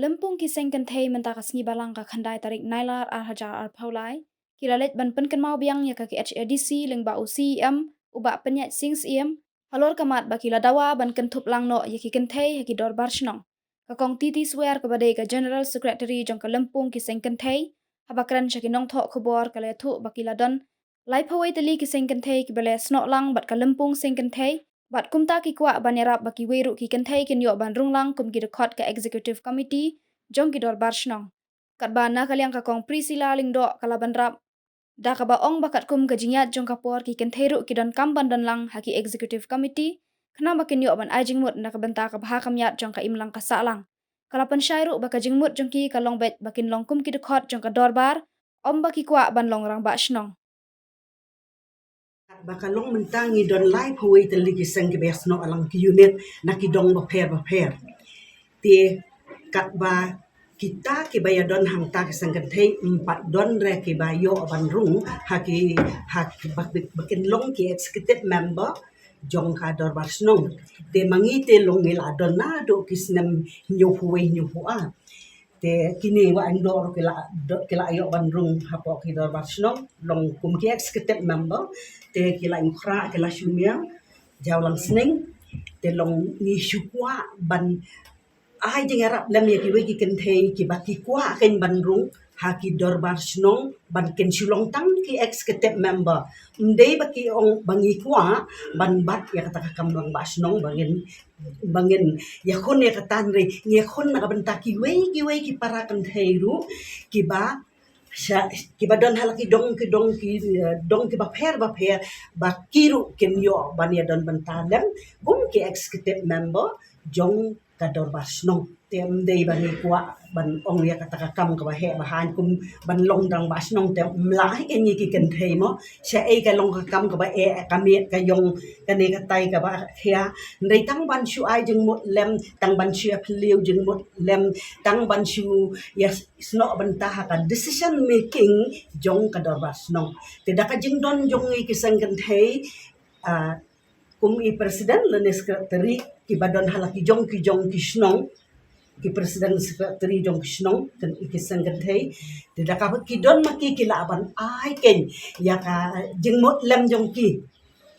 Lempung kiseng kan thei mentakas ngi balang ka khandai tarik nailar ar hajar ar paulai. Kilalet ban pen kan mau biang ya ka ki HADC leng ba UCM uba penyat sings iem. Halor kamat ba kila dawa ban kan thup lang no ya ki kan thei haki dor bar shnong. Ka kong titi swear ka badai ka General Secretary jong ka lempung kiseng kan thei. Habakran syaki nong thok khobor ka le thu ba kila don. Lai pawai tali kiseng kan thei ki bale snok lang bat ka lempung seng kan thei. Bat kumta ki kwa ban yarap baki weru ki kan thei kin yo ban runglang kum ki dekot ka executive committee jong ki dor bar shnong. Kat ba na kaliang ka kong Priscilla lingdo kalaban rap. Da ka ba ong bakat kum ka jinyat jong ka por ki kan thei ru ki don kamban don lang haki executive committee. Kena bakin yo ban ajing mut na ka benta ka bahakam yat jong ka imlang ka salang. Kalapan syairu baka jing mut jong ki ka long bet bakin long kum ki dekot jong ka dor bar. Om baki kwa ban long rang ba shnong. Bakalong mentangi don lai pawai tali kiseng ke besno alang ki unit na ki dong baper ti kat ba kita ki baya don hang ta kiseng kan thei 4 don re ki bayo ban rung haki bakin long ki executive member jong ka dor barsnong te mangi te long ngil adon na do kisnem nyu pawai te kini wa ando kila ayo bandrung hapo ki dor barsnong long kum ki executive member te kila inkra kila shumia jawlang sneng te long ni shukwa ban ai jeng arab lam ya ki we ki kan thei ki baki kwa ken bandrung ha ki dor barsnong ban ken shulong tang ki executive member ndei baki ong bangi kwa ban bat ya kata kam bang barsnong bangin ya khon ya katan re nge khon na banta ki we ki para kan thei ru ki ba don halaki dong ki ba pher ba kiru ken yo ban ya don bantalem ki executive member jong kador barsnong tem dei bani kwa ban ong ya kata kam ka he bahan kum ban long dang barsnong tem mlai ken ni ki ken thei mo sha e ka long ka kam ka ba e ka me ka yong ka ne ka tai ka ba khia ndai tang ban shu ai jeng mot lem tang ban shu phliu jeng mot lem tang ban shu yes sno ban ta ka decision making jong kador barsnong te da ka jeng don jong i ki sang kan thei kum i president le secretary ki badon halaki jong ki snong ki president secretary jong ki snong kan ki sangat thei te da ka ki don ma ki la ban ai ken ya ka jing mot lem jong ki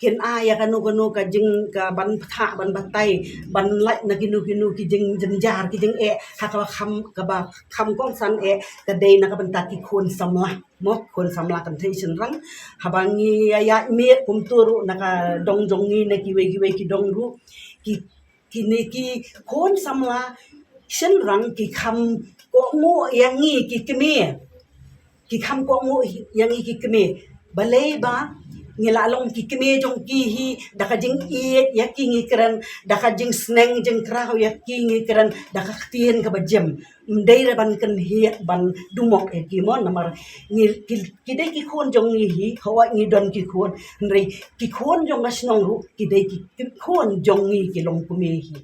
ken a ya ka no ka jing ka ban tha ban batai ban lai na ki jing jar ki jing e ha ka kham kong san e ka dei na ka ban ta ki khon samla mot khon samla kan thei sin rang habangi ya me kum turu na ka dong jong ni na ki we ki dong ru ki ne ki khon samla sen rang ki kham ko ngo yang ngi ki keme ki kham ko ngo yang ngi ki keme balai ba ngila long ki keme jong ki hi daka jing i ya ki ngi kran daka jing sneng jing krau ya ki ngi kran daka tien ka bajem ndai ra ban kan hi ban dumok e ki mon namar ngi ki dai ki khon jong ngi hi hawa ngi don ki khon ndai ki khon jong ga snong ru ki dai ki khon jong ngi ki long ku me hi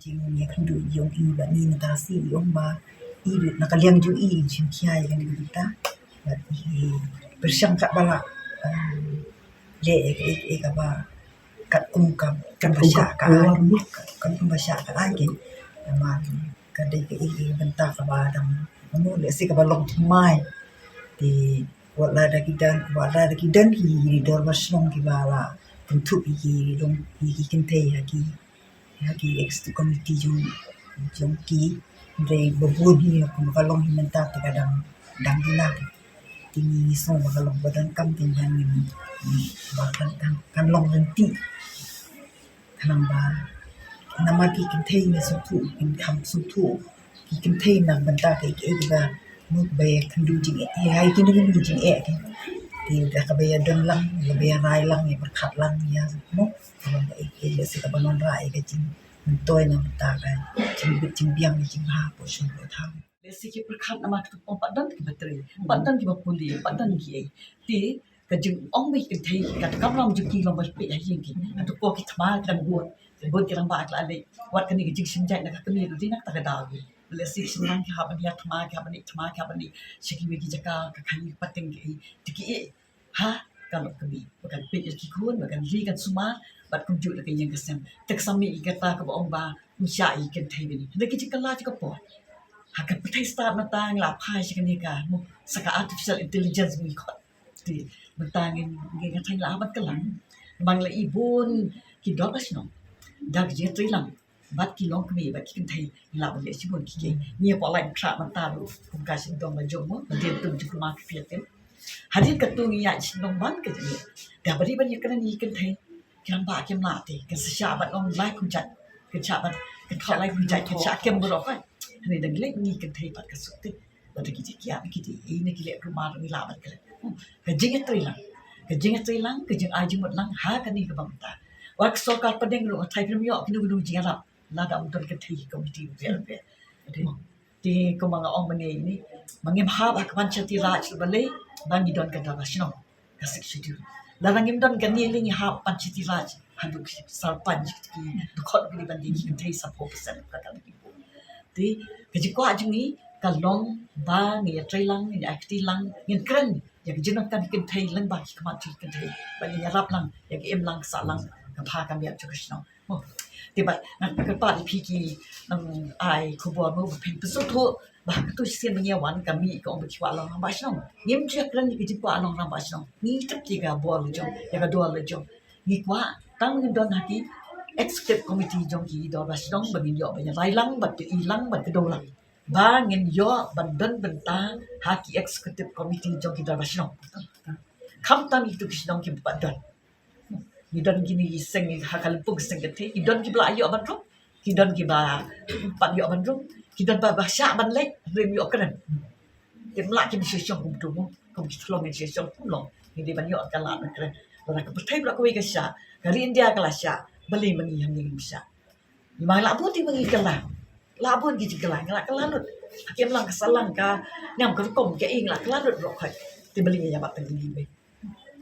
jing ni kan du yong i ba ni na si yong ba i na ka liang ju i chin kia ya ni kita bersang kat bala le e ka ba kat kan basya ka kan basya ka lagi ma ka dei ke i benta ka ba dam mo le si ka ba long mai di wala da kidan hi dor basnong ki bala untuk i dong i kin te ki executive committee jong ki de bobodi ko makalong himenta ta kadang dang dina tini so makalong badan kam tinhan ni bahkan kan long nanti kanang ba nama ki kintay na sutu in kam sutu ki kintay na banta kay ba mut ba kandu jing ai kindu jing di da kabaya don lang kabaya rai lang ya berkat lang ya mo kalau ba si kabanon rai ka jing mentoy na banta ka jing biang jing ha po shu lo tham basic berkat nama tu padan ki bateri padan ki bapuli padan ki ti ka jing ong ba kintay ka kam long jing ki long ba pe ya jing ki atu ko ki thma kan buat buat kirang ba akla le wat kan ni jing simjai na ka kami ru dinak ta ka daw le si sinang ki haban ya thma ki haban ni shiki wi ki jaka ka khani pating ki tiki ha kalau kami bukan pikir ki kun bukan li kan suma bat kum ju le yang kesem tek sami kata ka ong ba musya i kan thai ni de ki jikala ka po Hakan petai start matang la pai chikan ni ka mo saka artificial intelligence mi ko ti matangin ngi ngatai la abat kelang bang la ibun ki dokas no dag je tri lang bat ki long kmi bat kin thai la le chi bon ki ni po lai tra man ta lu kum ka sin dong ma jong mo ma den tum ju ma ki fiatem hadin ka tu ya sin dong ban ka ni da bari ban yakan ni kin thai kiam ba kiam la ti ka sha bat on lai kum chat ka cha bat ka tho lai kum chat ka cha kem bro ka ni dang le ni kin thai bat ka su ti la ki ji kia ki ti ni ki le rumah ni la bat ka jing tri lang ka jing tri lang ka jing ai jing mot lang ha ka ni ka bang ta wak so ka padeng ro thai prim yo kinu kinu jing la la da un ka thai komiti vel ve ti ko mga ong mane ni mangim ha ba ka panchati raj ba le bang don ka da sino ka sik shi la rangim don ka ni ling ha panchati raj handu sarpanch ki du khot ni ban di ki thai sa 4% ka ka ti ka ji kwa jing ni ka long ba ni trai lang ni akti lang ngin kren ya ka jin kan kin thai lang ba ki kama ti kin thai ba ni rap lang ya ki em lang sa lang ka pha ka mi chu ka sino mo ti ba na ka pa pi ki nang ai ku bo mo pen pu so tho ba ka tu sien ni wan ka mi ko ba ki wa lang ba sino ngim che kren ni ki ji kwa long ba sino ni tap ki ga bo lu jo ya ka do lu jo ni kwa tang ni don ha ki executive committee jong ki do ba sino ba ni yo ba ya lai lang ba ti lang ba ka do lang ba ngin yo ban don ban ta ha ki executive committee jong ki do ba sino kam tam itu ki sino ki ba don ni don gini seng hakal pug seng kete ki don ki bla yo ban ro ki don ki ba pan yo ban ro ki don ba sha ban lek rem yo kan ki mla ki ni shong kum tu mo kum ki thlong ni shong kum long ni de ban yo kan la ban kan la ka pertai bla ko wi ka sha kali india ka la sha beli mani yang ni sha ni ma la bu ti bangi ka la bu ki ti ka la la lut ki mla ka salang ka nyam ka kom ke ing la la lut ro khai ti beli ya ba tan ni be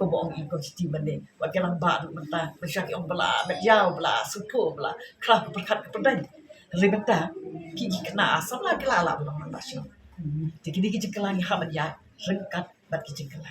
ko bo ong ko ti ban de wa ke lang ba du man ta ba sha ki ong bla bet yao bla su tho bla kra ko perkat ko dan ri ban ta ki kena asam la ke la la ba man ba sha ti ki ki ka la ni ha ban ya rengkat bat ki ka la